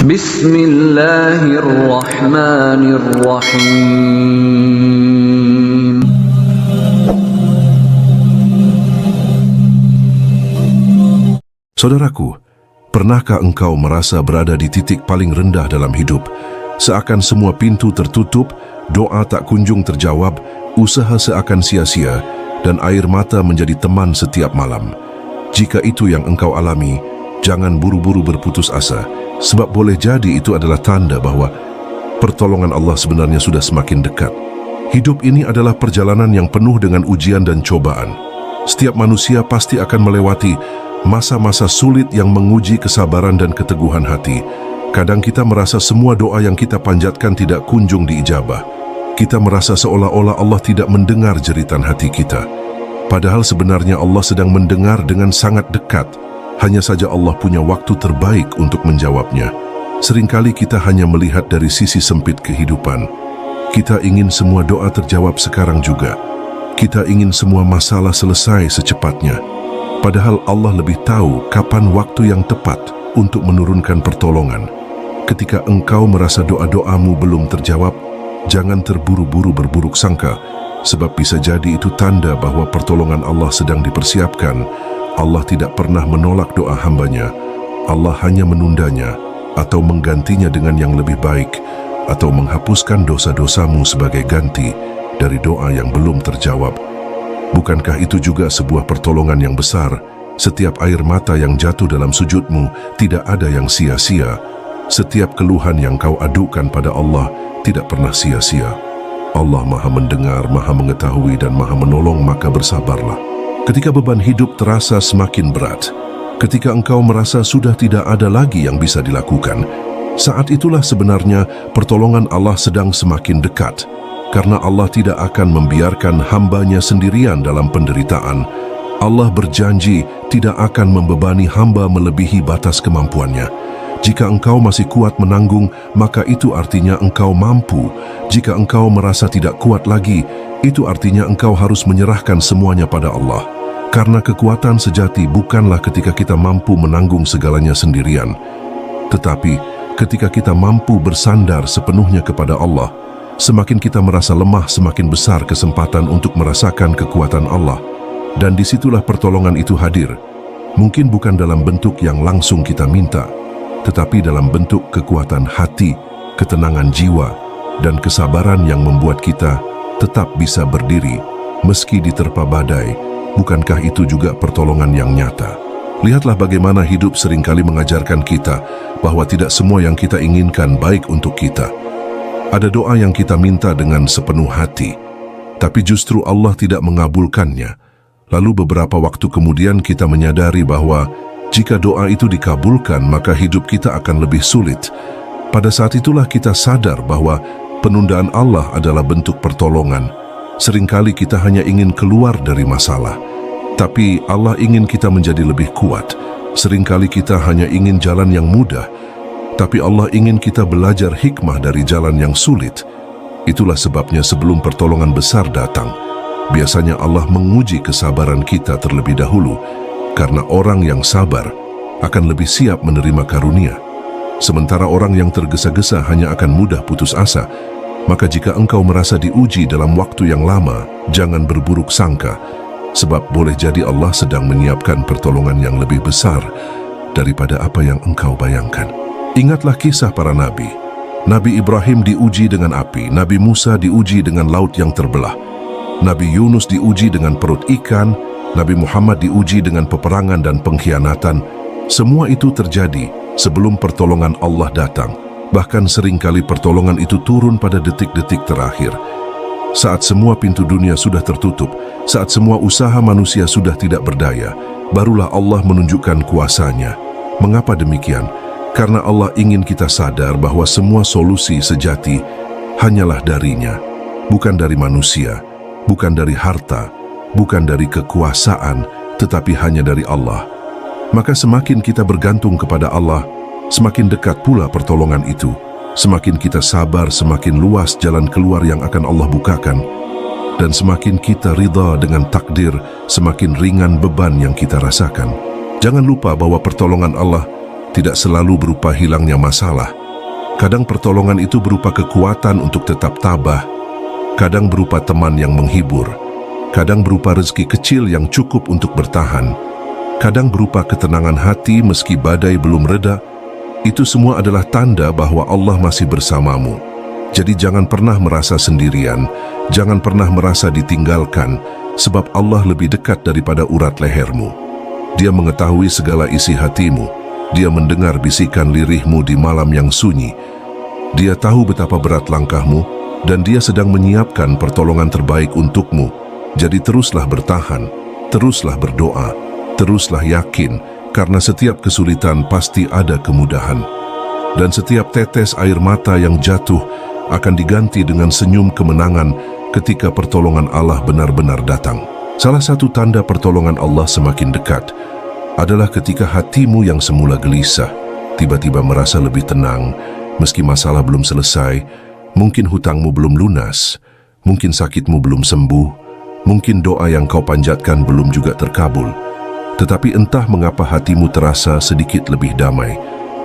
Bismillahirrahmanirrahim. Saudaraku, pernahkah engkau merasa berada di titik paling rendah dalam hidup? Seakan semua pintu tertutup, doa tak kunjung terjawab, usaha seakan sia-sia, dan air mata menjadi teman setiap malam. Jika itu yang engkau alami, jangan buru-buru berputus asa, sebab boleh jadi itu adalah tanda bahwa pertolongan Allah sebenarnya sudah semakin dekat. Hidup ini adalah perjalanan yang penuh dengan ujian dan cobaan. Setiap manusia pasti akan melewati masa-masa sulit yang menguji kesabaran dan keteguhan hati. Kadang kita merasa semua doa yang kita panjatkan tidak kunjung diijabah. Kita merasa seolah-olah Allah tidak mendengar jeritan hati kita. Padahal sebenarnya Allah sedang mendengar dengan sangat dekat. Hanya saja Allah punya waktu terbaik untuk menjawabnya. Seringkali kita hanya melihat dari sisi sempit kehidupan. Kita ingin semua doa terjawab sekarang juga. Kita ingin semua masalah selesai secepatnya. Padahal Allah lebih tahu kapan waktu yang tepat untuk menurunkan pertolongan. Ketika engkau merasa doa-doamu belum terjawab, jangan terburu-buru berburuk sangka, sebab bisa jadi itu tanda bahwa pertolongan Allah sedang dipersiapkan. Allah tidak pernah menolak doa hambanya. Allah hanya menundanya atau menggantinya dengan yang lebih baik, atau menghapuskan dosa-dosamu sebagai ganti dari doa yang belum terjawab. Bukankah itu juga sebuah pertolongan yang besar? Setiap air mata yang jatuh dalam sujudmu tidak ada yang sia-sia. Setiap keluhan yang kau adukan pada Allah tidak pernah sia-sia. Allah Maha mendengar, Maha mengetahui, dan Maha menolong, maka bersabarlah. Ketika beban hidup terasa semakin berat, ketika engkau merasa sudah tidak ada lagi yang bisa dilakukan, saat itulah sebenarnya pertolongan Allah sedang semakin dekat. Karena Allah tidak akan membiarkan hambanya sendirian dalam penderitaan. Allah berjanji tidak akan membebani hamba melebihi batas kemampuannya. Jika engkau masih kuat menanggung, maka itu artinya engkau mampu. Jika engkau merasa tidak kuat lagi, itu artinya engkau harus menyerahkan semuanya pada Allah. Karena kekuatan sejati bukanlah ketika kita mampu menanggung segalanya sendirian, tetapi ketika kita mampu bersandar sepenuhnya kepada Allah. Semakin kita merasa lemah, semakin besar kesempatan untuk merasakan kekuatan Allah. Dan disitulah pertolongan itu hadir. Mungkin bukan dalam bentuk yang langsung kita minta, tetapi dalam bentuk kekuatan hati, ketenangan jiwa, dan kesabaran yang membuat kita tetap bisa berdiri meski diterpa badai. Bukankah itu juga pertolongan yang nyata? Lihatlah bagaimana hidup seringkali mengajarkan kita bahwa tidak semua yang kita inginkan baik untuk kita. Ada doa yang kita minta dengan sepenuh hati, tapi justru Allah tidak mengabulkannya. Lalu beberapa waktu kemudian kita menyadari bahwa jika doa itu dikabulkan, maka hidup kita akan lebih sulit. Pada saat itulah kita sadar bahwa penundaan Allah adalah bentuk pertolongan. Seringkali kita hanya ingin keluar dari masalah, tapi Allah ingin kita menjadi lebih kuat. Seringkali kita hanya ingin jalan yang mudah, tapi Allah ingin kita belajar hikmah dari jalan yang sulit. Itulah sebabnya sebelum pertolongan besar datang, biasanya Allah menguji kesabaran kita terlebih dahulu, karena orang yang sabar akan lebih siap menerima karunia. Sementara orang yang tergesa-gesa hanya akan mudah putus asa. Maka jika engkau merasa diuji dalam waktu yang lama, jangan berburuk sangka, sebab boleh jadi Allah sedang menyiapkan pertolongan yang lebih besar daripada apa yang engkau bayangkan. Ingatlah kisah para nabi. Nabi Ibrahim diuji dengan api, Nabi Musa diuji dengan laut yang terbelah, Nabi Yunus diuji dengan perut ikan, Nabi Muhammad diuji dengan peperangan dan pengkhianatan. Semua itu terjadi sebelum pertolongan Allah datang. Bahkan seringkali pertolongan itu turun pada detik-detik terakhir. Saat semua pintu dunia sudah tertutup, saat semua usaha manusia sudah tidak berdaya, barulah Allah menunjukkan kuasa-Nya. Mengapa demikian? Karena Allah ingin kita sadar bahwa semua solusi sejati hanyalah dari-Nya, bukan dari manusia, bukan dari harta, bukan dari kekuasaan, tetapi hanya dari Allah. Maka semakin kita bergantung kepada Allah, semakin dekat pula pertolongan itu. Semakin kita sabar, semakin luas jalan keluar yang akan Allah bukakan. Dan semakin kita ridha dengan takdir, semakin ringan beban yang kita rasakan. Jangan lupa bahwa pertolongan Allah tidak selalu berupa hilangnya masalah. Kadang pertolongan itu berupa kekuatan untuk tetap tabah, kadang berupa teman yang menghibur, kadang berupa rezeki kecil yang cukup untuk bertahan, kadang berupa ketenangan hati meski badai belum reda. Itu semua adalah tanda bahwa Allah masih bersamamu. Jadi jangan pernah merasa sendirian, jangan pernah merasa ditinggalkan, sebab Allah lebih dekat daripada urat lehermu. Dia mengetahui segala isi hatimu. Dia mendengar bisikan lirihmu di malam yang sunyi. Dia tahu betapa berat langkahmu, dan Dia sedang menyiapkan pertolongan terbaik untukmu. Jadi teruslah bertahan, teruslah berdoa, teruslah yakin, karena setiap kesulitan pasti ada kemudahan. Dan setiap tetes air mata yang jatuh akan diganti dengan senyum kemenangan ketika pertolongan Allah benar-benar datang. Salah satu tanda pertolongan Allah semakin dekat adalah ketika hatimu yang semula gelisah tiba-tiba merasa lebih tenang, meski masalah belum selesai, mungkin hutangmu belum lunas, mungkin sakitmu belum sembuh, mungkin doa yang kau panjatkan belum juga terkabul. Tetapi entah mengapa hatimu terasa sedikit lebih damai.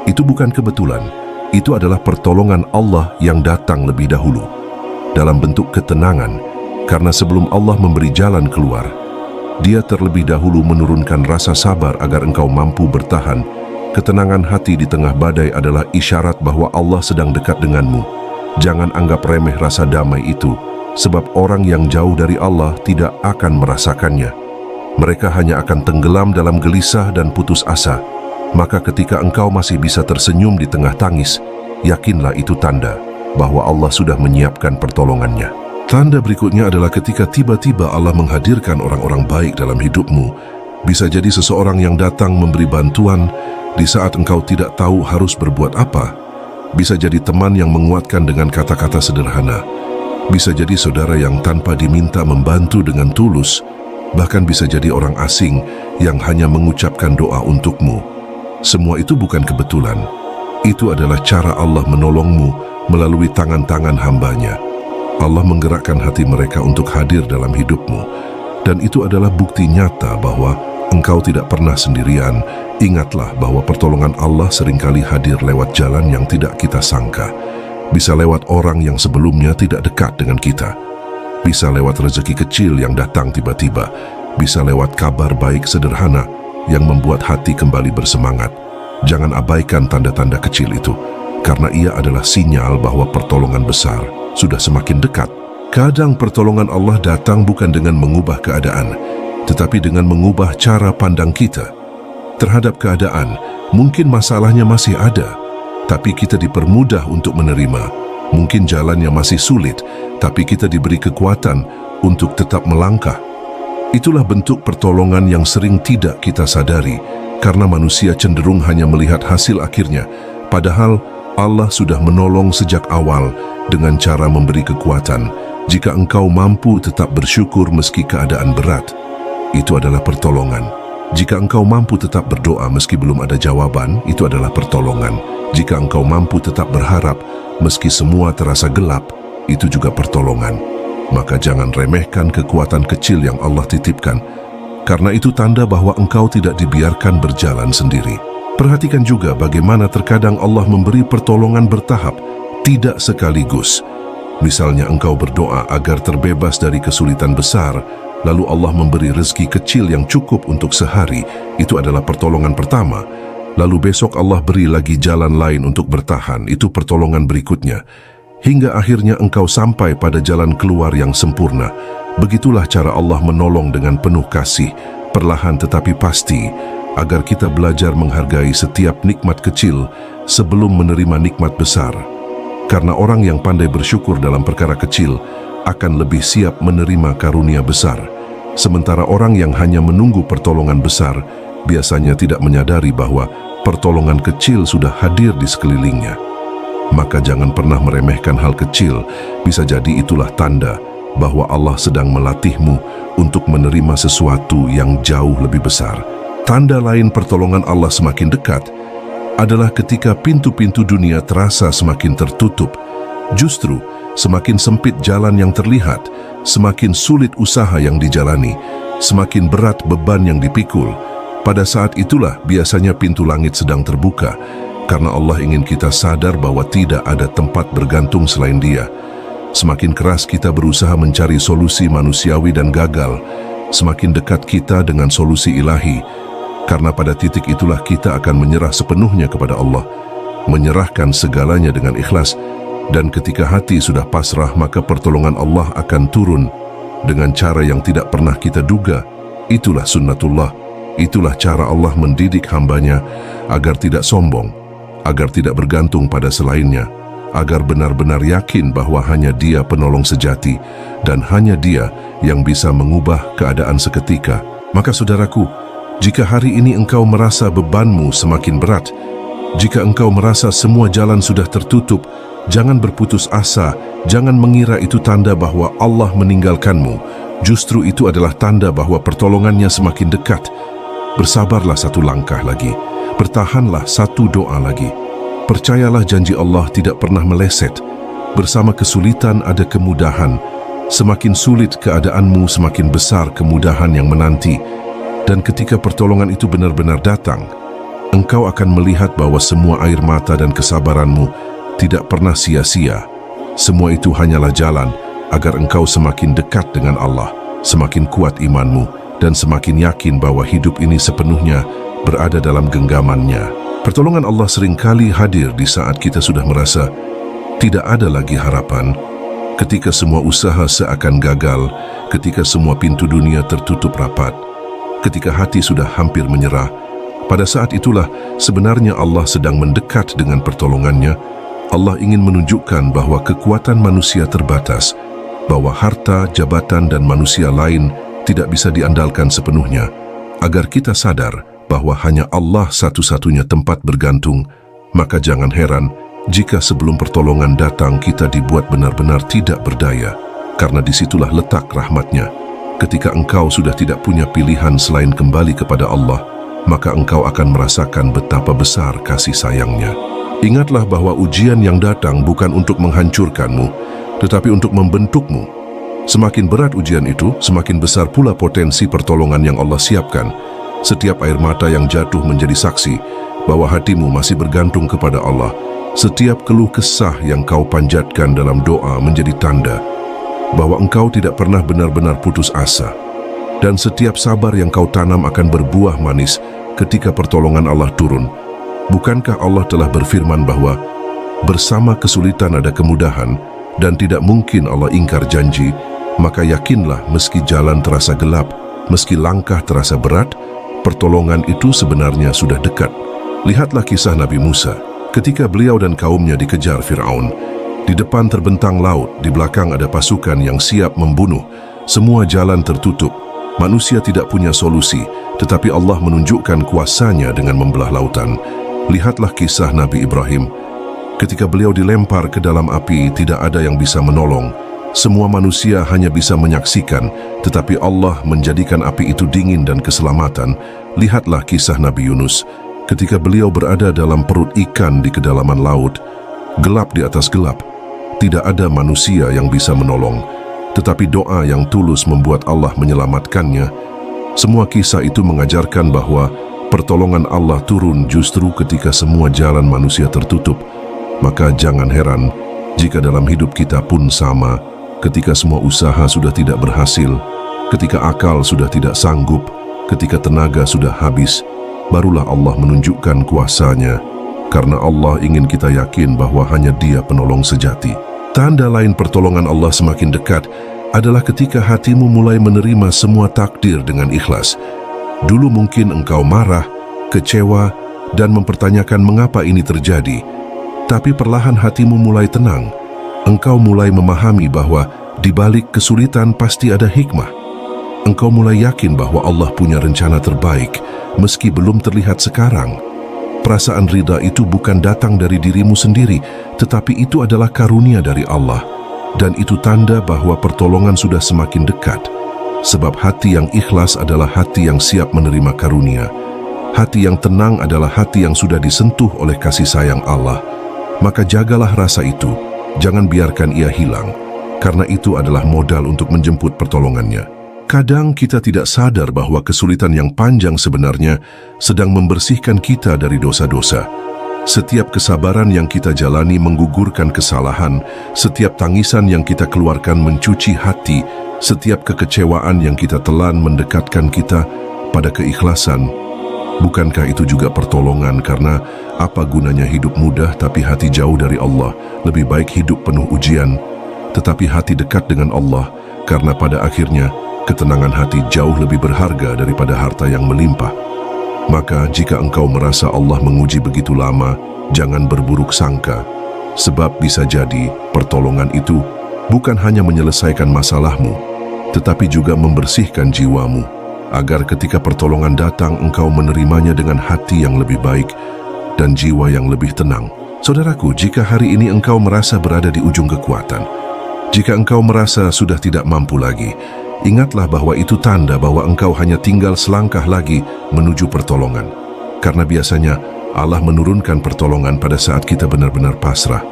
Itu bukan kebetulan, itu adalah pertolongan Allah yang datang lebih dahulu dalam bentuk ketenangan, karena sebelum Allah memberi jalan keluar, Dia terlebih dahulu menurunkan rasa sabar agar engkau mampu bertahan. Ketenangan hati di tengah badai adalah isyarat bahwa Allah sedang dekat denganmu. Jangan anggap remeh rasa damai itu, sebab orang yang jauh dari Allah tidak akan merasakannya. Mereka hanya akan tenggelam dalam gelisah dan putus asa. Maka ketika engkau masih bisa tersenyum di tengah tangis, yakinlah itu tanda bahwa Allah sudah menyiapkan pertolongannya. Tanda berikutnya adalah ketika tiba-tiba Allah menghadirkan orang-orang baik dalam hidupmu. Bisa jadi seseorang yang datang memberi bantuan di saat engkau tidak tahu harus berbuat apa. Bisa jadi teman yang menguatkan dengan kata-kata sederhana. Bisa jadi saudara yang tanpa diminta membantu dengan tulus. Bahkan bisa jadi orang asing yang hanya mengucapkan doa untukmu. Semua itu bukan kebetulan. Itu adalah cara Allah menolongmu melalui tangan-tangan hamba-Nya. Allah menggerakkan hati mereka untuk hadir dalam hidupmu. Dan itu adalah bukti nyata bahwa engkau tidak pernah sendirian. Ingatlah bahwa pertolongan Allah seringkali hadir lewat jalan yang tidak kita sangka. Bisa lewat orang yang sebelumnya tidak dekat dengan kita. Bisa lewat rezeki kecil yang datang tiba-tiba. Bisa lewat kabar baik sederhana yang membuat hati kembali bersemangat. Jangan abaikan tanda-tanda kecil itu, karena ia adalah sinyal bahwa pertolongan besar sudah semakin dekat. Kadang pertolongan Allah datang bukan dengan mengubah keadaan, tetapi dengan mengubah cara pandang kita terhadap keadaan. Mungkin masalahnya masih ada, tapi kita dipermudah untuk menerima. Mungkin jalannya masih sulit, tapi kita diberi kekuatan untuk tetap melangkah. Itulah bentuk pertolongan yang sering tidak kita sadari, karena manusia cenderung hanya melihat hasil akhirnya, padahal Allah sudah menolong sejak awal dengan cara memberi kekuatan. Jika engkau mampu tetap bersyukur meski keadaan berat, itu adalah pertolongan. Jika engkau mampu tetap berdoa meski belum ada jawaban, itu adalah pertolongan. Jika engkau mampu tetap berharap meski semua terasa gelap, itu juga pertolongan. Maka jangan remehkan kekuatan kecil yang Allah titipkan, karena itu tanda bahwa engkau tidak dibiarkan berjalan sendiri. Perhatikan juga bagaimana terkadang Allah memberi pertolongan bertahap, tidak sekaligus. Misalnya engkau berdoa agar terbebas dari kesulitan besar, lalu Allah memberi rezeki kecil yang cukup untuk sehari. Itu adalah pertolongan pertama. Lalu besok Allah beri lagi jalan lain untuk bertahan. Itu pertolongan berikutnya. Hingga akhirnya engkau sampai pada jalan keluar yang sempurna. Begitulah cara Allah menolong dengan penuh kasih, perlahan tetapi pasti, agar kita belajar menghargai setiap nikmat kecil sebelum menerima nikmat besar. Karena orang yang pandai bersyukur dalam perkara kecil akan lebih siap menerima karunia besar. Sementara orang yang hanya menunggu pertolongan besar biasanya tidak menyadari bahwa pertolongan kecil sudah hadir di sekelilingnya. Maka jangan pernah meremehkan hal kecil. Bisa jadi itulah tanda bahwa Allah sedang melatihmu untuk menerima sesuatu yang jauh lebih besar. Tanda lain pertolongan Allah semakin dekat adalah ketika pintu-pintu dunia terasa semakin tertutup. Justru semakin sempit jalan yang terlihat, semakin sulit usaha yang dijalani, semakin berat beban yang dipikul, Pada saat itulah biasanya pintu langit sedang terbuka, karena Allah ingin kita sadar bahwa tidak ada tempat bergantung selain Dia. Semakin keras kita berusaha mencari solusi manusiawi dan gagal, semakin dekat kita dengan solusi ilahi, karena pada titik itulah kita akan menyerah sepenuhnya kepada Allah, menyerahkan segalanya dengan ikhlas, dan ketika hati sudah pasrah, maka pertolongan Allah akan turun dengan cara yang tidak pernah kita duga. Itulah sunnatullah. Itulah cara Allah mendidik hambanya agar tidak sombong, agar tidak bergantung pada selainnya, agar benar-benar yakin bahwa hanya Dia penolong sejati dan hanya Dia yang bisa mengubah keadaan seketika. Maka saudaraku, jika hari ini engkau merasa bebanmu semakin berat, jika engkau merasa semua jalan sudah tertutup, jangan berputus asa, jangan mengira itu tanda bahwa Allah meninggalkanmu. Justru itu adalah tanda bahwa pertolongannya semakin dekat. Bersabarlah satu langkah lagi, bertahanlah satu doa lagi. Percayalah janji Allah tidak pernah meleset. Bersama kesulitan ada kemudahan. Semakin sulit keadaanmu, semakin besar kemudahan yang menanti. Dan ketika pertolongan itu benar-benar datang, engkau akan melihat bahwa semua air mata dan kesabaranmu tidak pernah sia-sia. Semua itu hanyalah jalan agar engkau semakin dekat dengan Allah, semakin kuat imanmu, dan semakin yakin bahwa hidup ini sepenuhnya berada dalam genggamannya. Pertolongan Allah seringkali hadir di saat kita sudah merasa tidak ada lagi harapan, ketika semua usaha seakan gagal, ketika semua pintu dunia tertutup rapat, ketika hati sudah hampir menyerah. Pada saat itulah sebenarnya Allah sedang mendekat dengan pertolongannya. Allah ingin menunjukkan bahwa kekuatan manusia terbatas, bahwa harta, jabatan, dan manusia lain tidak bisa diandalkan sepenuhnya, agar kita sadar bahwa hanya Allah satu-satunya tempat bergantung. Maka jangan heran jika sebelum pertolongan datang kita dibuat benar-benar tidak berdaya, karena disitulah letak rahmatnya. Ketika engkau sudah tidak punya pilihan selain kembali kepada Allah, maka engkau akan merasakan betapa besar kasih sayangnya. Ingatlah bahwa ujian yang datang bukan untuk menghancurkanmu, tetapi untuk membentukmu. Semakin berat ujian itu, semakin besar pula potensi pertolongan yang Allah siapkan. Setiap air mata yang jatuh menjadi saksi bahwa hatimu masih bergantung kepada Allah. Setiap keluh kesah yang kau panjatkan dalam doa menjadi tanda bahwa engkau tidak pernah benar-benar putus asa. Dan setiap sabar yang kau tanam akan berbuah manis ketika pertolongan Allah turun. Bukankah Allah telah berfirman bahwa bersama kesulitan ada kemudahan, dan tidak mungkin Allah ingkar janji? Maka yakinlah, meski jalan terasa gelap, meski langkah terasa berat, pertolongan itu sebenarnya sudah dekat. Lihatlah kisah Nabi Musa. Ketika beliau dan kaumnya dikejar Fir'aun, di depan terbentang laut, di belakang ada pasukan yang siap membunuh. Semua jalan tertutup. Manusia tidak punya solusi, tetapi Allah menunjukkan kuasanya dengan membelah lautan. Lihatlah kisah Nabi Ibrahim. Ketika beliau dilempar ke dalam api, tidak ada yang bisa menolong. Semua manusia hanya bisa menyaksikan, tetapi Allah menjadikan api itu dingin dan keselamatan. Lihatlah kisah Nabi Yunus. Ketika beliau berada dalam perut ikan di kedalaman laut, gelap di atas gelap, tidak ada manusia yang bisa menolong. Tetapi doa yang tulus membuat Allah menyelamatkannya. Semua kisah itu mengajarkan bahwa pertolongan Allah turun justru ketika semua jalan manusia tertutup. Maka jangan heran jika dalam hidup kita pun sama. Ketika semua usaha sudah tidak berhasil, ketika akal sudah tidak sanggup, ketika tenaga sudah habis, barulah Allah menunjukkan kuasanya, karena Allah ingin kita yakin bahwa hanya Dia penolong sejati. Tanda lain pertolongan Allah semakin dekat adalah ketika hatimu mulai menerima semua takdir dengan ikhlas. Dulu mungkin engkau marah, kecewa, dan mempertanyakan mengapa ini terjadi. Tapi perlahan hatimu mulai tenang. Engkau mulai memahami bahwa di balik kesulitan pasti ada hikmah. Engkau mulai yakin bahwa Allah punya rencana terbaik, meski belum terlihat sekarang. Perasaan ridha itu bukan datang dari dirimu sendiri, tetapi itu adalah karunia dari Allah. Dan itu tanda bahwa pertolongan sudah semakin dekat. Sebab hati yang ikhlas adalah hati yang siap menerima karunia. Hati yang tenang adalah hati yang sudah disentuh oleh kasih sayang Allah. Maka jagalah rasa itu. Jangan biarkan ia hilang, karena itu adalah modal untuk menjemput pertolongannya. Kadang kita tidak sadar bahwa kesulitan yang panjang sebenarnya sedang membersihkan kita dari dosa-dosa. Setiap kesabaran yang kita jalani menggugurkan kesalahan, setiap tangisan yang kita keluarkan mencuci hati, setiap kekecewaan yang kita telan mendekatkan kita pada keikhlasan. Bukankah itu juga pertolongan? Karena apa gunanya hidup mudah tapi hati jauh dari Allah? Lebih baik hidup penuh ujian, tetapi hati dekat dengan Allah, karena pada akhirnya ketenangan hati jauh lebih berharga daripada harta yang melimpah. Maka jika engkau merasa Allah menguji begitu lama, jangan berburuk sangka, sebab bisa jadi pertolongan itu bukan hanya menyelesaikan masalahmu, tetapi juga membersihkan jiwamu, agar ketika pertolongan datang engkau menerimanya dengan hati yang lebih baik dan jiwa yang lebih tenang. Saudaraku, jika hari ini engkau merasa berada di ujung kekuatan, jika engkau merasa sudah tidak mampu lagi, ingatlah bahwa itu tanda bahwa engkau hanya tinggal selangkah lagi menuju pertolongan. Karena biasanya Allah menurunkan pertolongan pada saat kita benar-benar pasrah,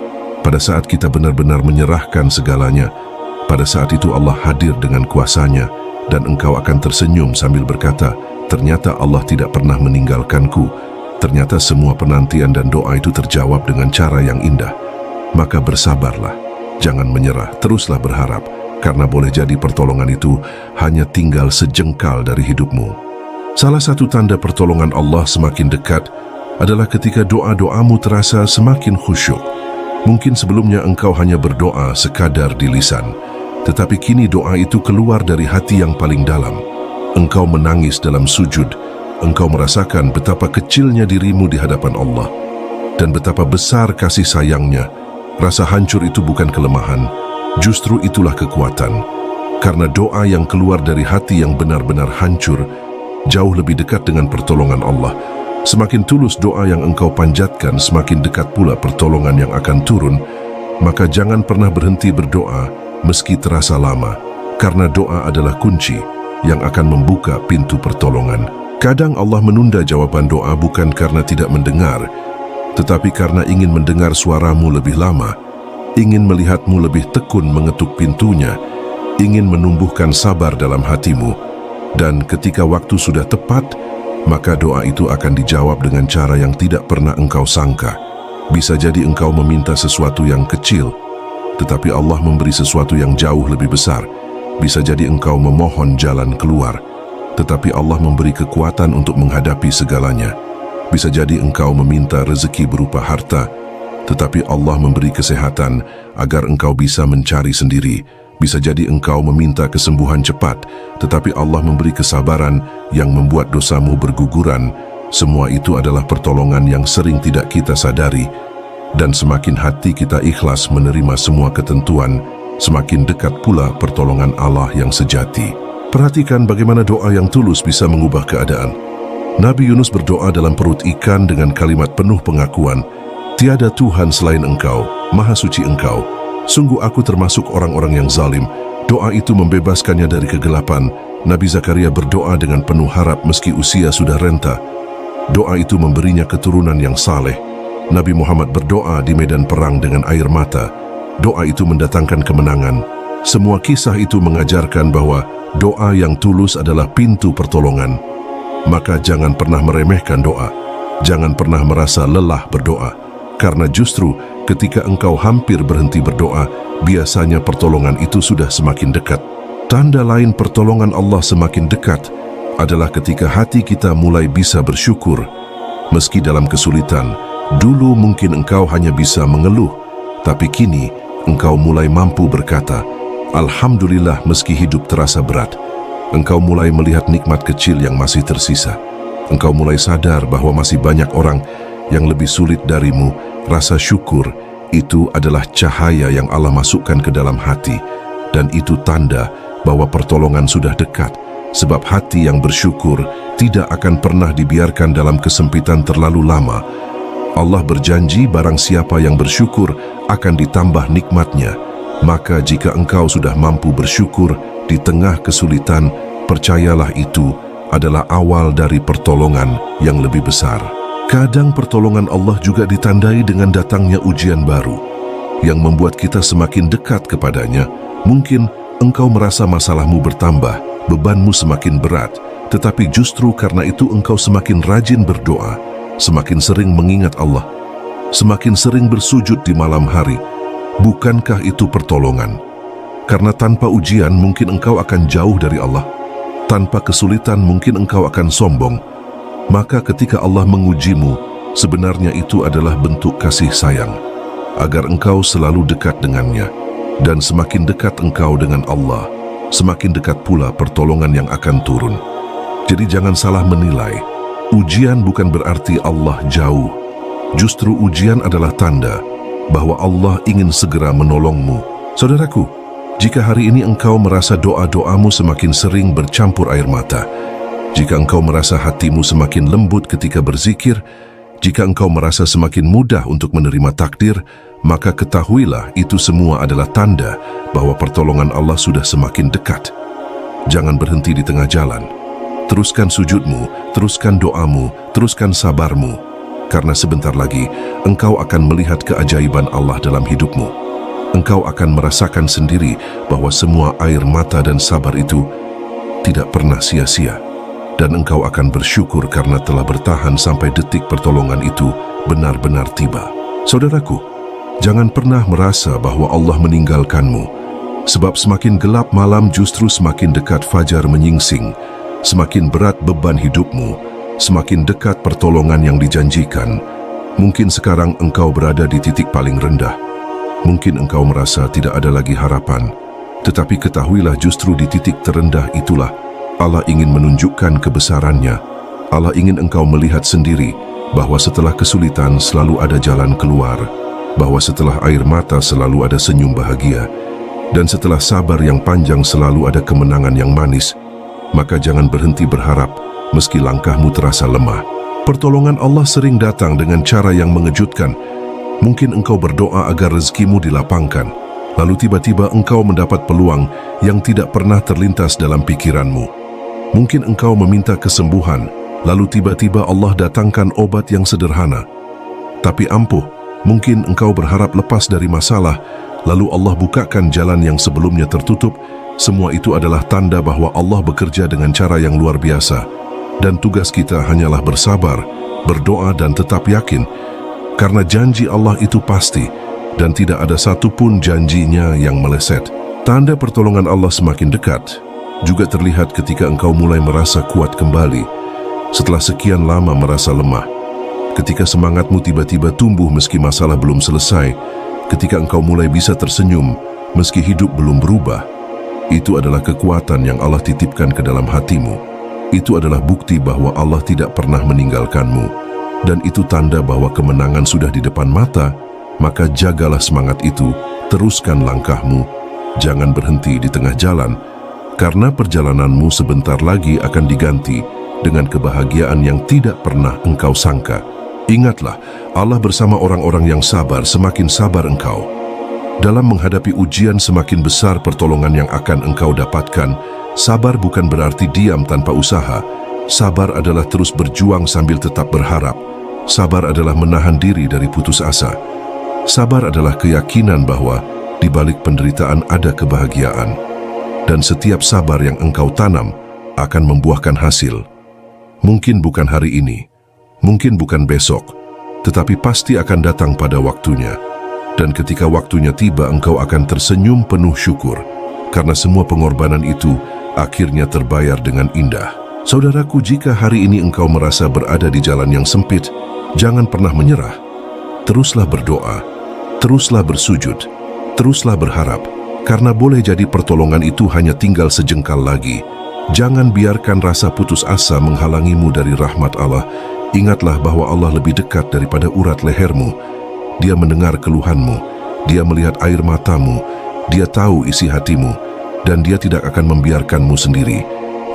pada saat kita benar-benar menyerahkan segalanya. Pada saat itu Allah hadir dengan kuasanya dan engkau akan tersenyum sambil berkata, ternyata Allah tidak pernah meninggalkanku. Ternyata semua penantian dan doa itu terjawab dengan cara yang indah. Maka bersabarlah, jangan menyerah, teruslah berharap, karena boleh jadi pertolongan itu hanya tinggal sejengkal dari hidupmu. Salah satu tanda pertolongan Allah semakin dekat adalah ketika doa-doamu terasa semakin khusyuk. Mungkin sebelumnya engkau hanya berdoa sekadar di lisan, tetapi kini doa itu keluar dari hati yang paling dalam. Engkau menangis dalam sujud, engkau merasakan betapa kecilnya dirimu di hadapan Allah, dan betapa besar kasih sayangnya. Rasa hancur itu bukan kelemahan, justru itulah kekuatan, karena doa yang keluar dari hati yang benar-benar hancur jauh lebih dekat dengan pertolongan Allah. Semakin tulus doa yang engkau panjatkan, semakin dekat pula pertolongan yang akan turun. Maka jangan pernah berhenti berdoa meski terasa lama, karena doa adalah kunci yang akan membuka pintu pertolongan. Kadang Allah menunda jawaban doa bukan karena tidak mendengar, tetapi karena ingin mendengar suaramu lebih lama, ingin melihatmu lebih tekun mengetuk pintunya, ingin menumbuhkan sabar dalam hatimu. Dan ketika waktu sudah tepat, maka doa itu akan dijawab dengan cara yang tidak pernah engkau sangka. Bisa jadi engkau meminta sesuatu yang kecil, tetapi Allah memberi sesuatu yang jauh lebih besar. Bisa jadi engkau memohon jalan keluar, tetapi Allah memberi kekuatan untuk menghadapi segalanya. Bisa jadi engkau meminta rezeki berupa harta, tetapi Allah memberi kesehatan agar engkau bisa mencari sendiri. Bisa jadi engkau meminta kesembuhan cepat, tetapi Allah memberi kesabaran yang membuat dosamu berguguran. Semua itu adalah pertolongan yang sering tidak kita sadari. Dan semakin hati kita ikhlas menerima semua ketentuan, semakin dekat pula pertolongan Allah yang sejati. Perhatikan bagaimana doa yang tulus bisa mengubah keadaan. Nabi Yunus berdoa dalam perut ikan dengan kalimat penuh pengakuan, "Tiada Tuhan selain Engkau, Maha Suci Engkau. Sungguh aku termasuk orang-orang yang zalim." Doa itu membebaskannya dari kegelapan. Nabi Zakaria berdoa dengan penuh harap meski usia sudah renta. Doa itu memberinya keturunan yang saleh. Nabi Muhammad berdoa di medan perang dengan air mata. Doa itu mendatangkan kemenangan. Semua kisah itu mengajarkan bahwa doa yang tulus adalah pintu pertolongan. Maka jangan pernah meremehkan doa. Jangan pernah merasa lelah berdoa. Karena justru ketika engkau hampir berhenti berdoa, biasanya pertolongan itu sudah semakin dekat. Tanda lain pertolongan Allah semakin dekat adalah ketika hati kita mulai bisa bersyukur. Meski dalam kesulitan, dulu mungkin engkau hanya bisa mengeluh, tapi kini engkau mulai mampu berkata, "Alhamdulillah." Meski hidup terasa berat, engkau mulai melihat nikmat kecil yang masih tersisa. Engkau mulai sadar bahwa masih banyak orang yang lebih sulit darimu. Rasa syukur itu adalah cahaya yang Allah masukkan ke dalam hati, dan itu tanda bahwa pertolongan sudah dekat, sebab hati yang bersyukur tidak akan pernah dibiarkan dalam kesempitan terlalu lama. Allah berjanji barang siapa yang bersyukur akan ditambah nikmatnya. Maka jika engkau sudah mampu bersyukur di tengah kesulitan, percayalah itu adalah awal dari pertolongan yang lebih besar. Kadang pertolongan Allah juga ditandai dengan datangnya ujian baru yang membuat kita semakin dekat kepadanya. Mungkin engkau merasa masalahmu bertambah bebanmu semakin berat, tetapi justru karena itu engkau semakin rajin berdoa, semakin sering mengingat Allah, semakin sering bersujud di malam hari. Bukankah itu pertolongan? Karena tanpa ujian mungkin engkau akan jauh dari Allah. Tanpa kesulitan mungkin engkau akan sombong. Maka ketika Allah mengujimu, sebenarnya itu adalah bentuk kasih sayang, agar engkau selalu dekat dengannya. Dan semakin dekat engkau dengan Allah, semakin dekat pula pertolongan yang akan turun. Jadi jangan salah menilai, ujian bukan berarti Allah jauh. Justru ujian adalah tanda bahwa Allah ingin segera menolongmu. Saudaraku, jika hari ini engkau merasa doa-doamu semakin sering bercampur air mata, jika engkau merasa hatimu semakin lembut ketika berzikir, jika engkau merasa semakin mudah untuk menerima takdir, maka ketahuilah itu semua adalah tanda bahwa pertolongan Allah sudah semakin dekat. Jangan berhenti di tengah jalan. Teruskan sujudmu, teruskan doamu, teruskan sabarmu, karena sebentar lagi engkau akan melihat keajaiban Allah dalam hidupmu. Engkau akan merasakan sendiri bahwa semua air mata dan sabar itu tidak pernah sia-sia. Dan engkau akan bersyukur karena telah bertahan sampai detik pertolongan itu benar-benar tiba. Saudaraku, jangan pernah merasa bahwa Allah meninggalkanmu, sebab semakin gelap malam justru semakin dekat fajar menyingsing, semakin berat beban hidupmu, semakin dekat pertolongan yang dijanjikan. Mungkin sekarang engkau berada di titik paling rendah. Mungkin engkau merasa tidak ada lagi harapan, tetapi ketahuilah justru di titik terendah itulah Allah ingin menunjukkan kebesarannya. Allah ingin engkau melihat sendiri bahwa setelah kesulitan selalu ada jalan keluar, bahwa setelah air mata selalu ada senyum bahagia, dan setelah sabar yang panjang selalu ada kemenangan yang manis. Maka jangan berhenti berharap meski langkahmu terasa lemah. Pertolongan Allah sering datang dengan cara yang mengejutkan. Mungkin engkau berdoa agar rezekimu dilapangkan, lalu tiba-tiba engkau mendapat peluang yang tidak pernah terlintas dalam pikiranmu. Mungkin engkau meminta kesembuhan, lalu tiba-tiba Allah datangkan obat yang sederhana. Tapi ampuh, mungkin engkau berharap lepas dari masalah, lalu Allah bukakan jalan yang sebelumnya tertutup. Semua itu adalah tanda bahwa Allah bekerja dengan cara yang luar biasa. Dan tugas kita hanyalah bersabar, berdoa dan tetap yakin, karena janji Allah itu pasti, dan tidak ada satupun janjinya yang meleset. Tanda pertolongan Allah semakin dekat juga terlihat ketika engkau mulai merasa kuat kembali setelah sekian lama merasa lemah. Ketika semangatmu tiba-tiba tumbuh meski masalah belum selesai, ketika engkau mulai bisa tersenyum meski hidup belum berubah. Itu adalah kekuatan yang Allah titipkan ke dalam hatimu. Itu adalah bukti bahwa Allah tidak pernah meninggalkanmu, dan itu tanda bahwa kemenangan sudah di depan mata. Maka jagalah semangat itu, teruskan langkahmu, jangan berhenti di tengah jalan, karena perjalananmu sebentar lagi akan diganti dengan kebahagiaan yang tidak pernah engkau sangka. Ingatlah, Allah bersama orang-orang yang sabar. Semakin sabar engkau dalam menghadapi ujian, semakin besar pertolongan yang akan engkau dapatkan. Sabar bukan berarti diam tanpa usaha. Sabar adalah terus berjuang sambil tetap berharap. Sabar adalah menahan diri dari putus asa. Sabar adalah keyakinan bahwa di balik penderitaan ada kebahagiaan. Dan setiap sabar yang engkau tanam akan membuahkan hasil. Mungkin bukan hari ini, mungkin bukan besok, tetapi pasti akan datang pada waktunya. Dan ketika waktunya tiba, engkau akan tersenyum penuh syukur, karena semua pengorbanan itu akhirnya terbayar dengan indah. Saudaraku, jika hari ini engkau merasa berada di jalan yang sempit, jangan pernah menyerah. Teruslah berdoa, teruslah bersujud, teruslah berharap, karena boleh jadi pertolongan itu hanya tinggal sejengkal lagi. Jangan biarkan rasa putus asa menghalangimu dari rahmat Allah. Ingatlah bahwa Allah lebih dekat daripada urat lehermu. Dia mendengar keluhanmu, Dia melihat air matamu, Dia tahu isi hatimu, dan Dia tidak akan membiarkanmu sendiri.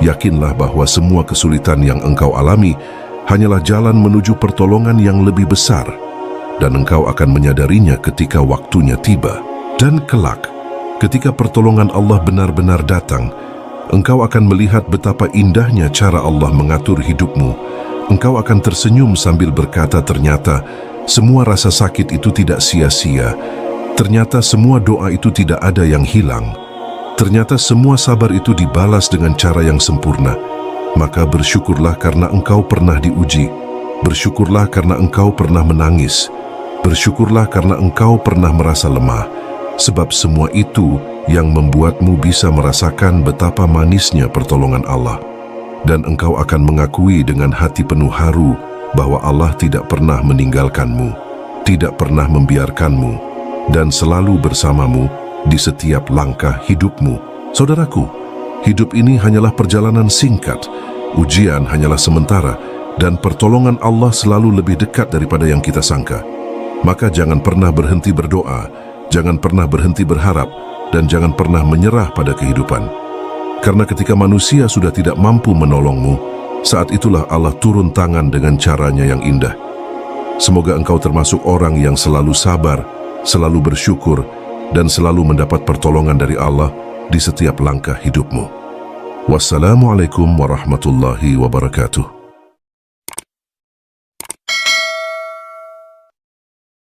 Yakinlah bahwa semua kesulitan yang engkau alami hanyalah jalan menuju pertolongan yang lebih besar, dan engkau akan menyadarinya ketika waktunya tiba. Dan kelak, ketika pertolongan Allah benar-benar datang, engkau akan melihat betapa indahnya cara Allah mengatur hidupmu. Engkau akan tersenyum sambil berkata, ternyata semua rasa sakit itu tidak sia-sia. Ternyata semua doa itu tidak ada yang hilang. Ternyata semua sabar itu dibalas dengan cara yang sempurna. Maka bersyukurlah karena engkau pernah diuji. Bersyukurlah karena engkau pernah menangis. Bersyukurlah karena engkau pernah merasa lemah. Sebab semua itu yang membuatmu bisa merasakan betapa manisnya pertolongan Allah. Dan engkau akan mengakui dengan hati penuh haru bahwa Allah tidak pernah meninggalkanmu, tidak pernah membiarkanmu, dan selalu bersamamu di setiap langkah hidupmu. Saudaraku, hidup ini hanyalah perjalanan singkat, ujian hanyalah sementara, dan pertolongan Allah selalu lebih dekat daripada yang kita sangka. Maka jangan pernah berhenti berdoa, jangan pernah berhenti berharap, dan jangan pernah menyerah pada kehidupan. Karena ketika manusia sudah tidak mampu menolongmu, saat itulah Allah turun tangan dengan caranya yang indah. Semoga engkau termasuk orang yang selalu sabar, selalu bersyukur, dan selalu mendapat pertolongan dari Allah di setiap langkah hidupmu. Wassalamualaikum warahmatullahi wabarakatuh.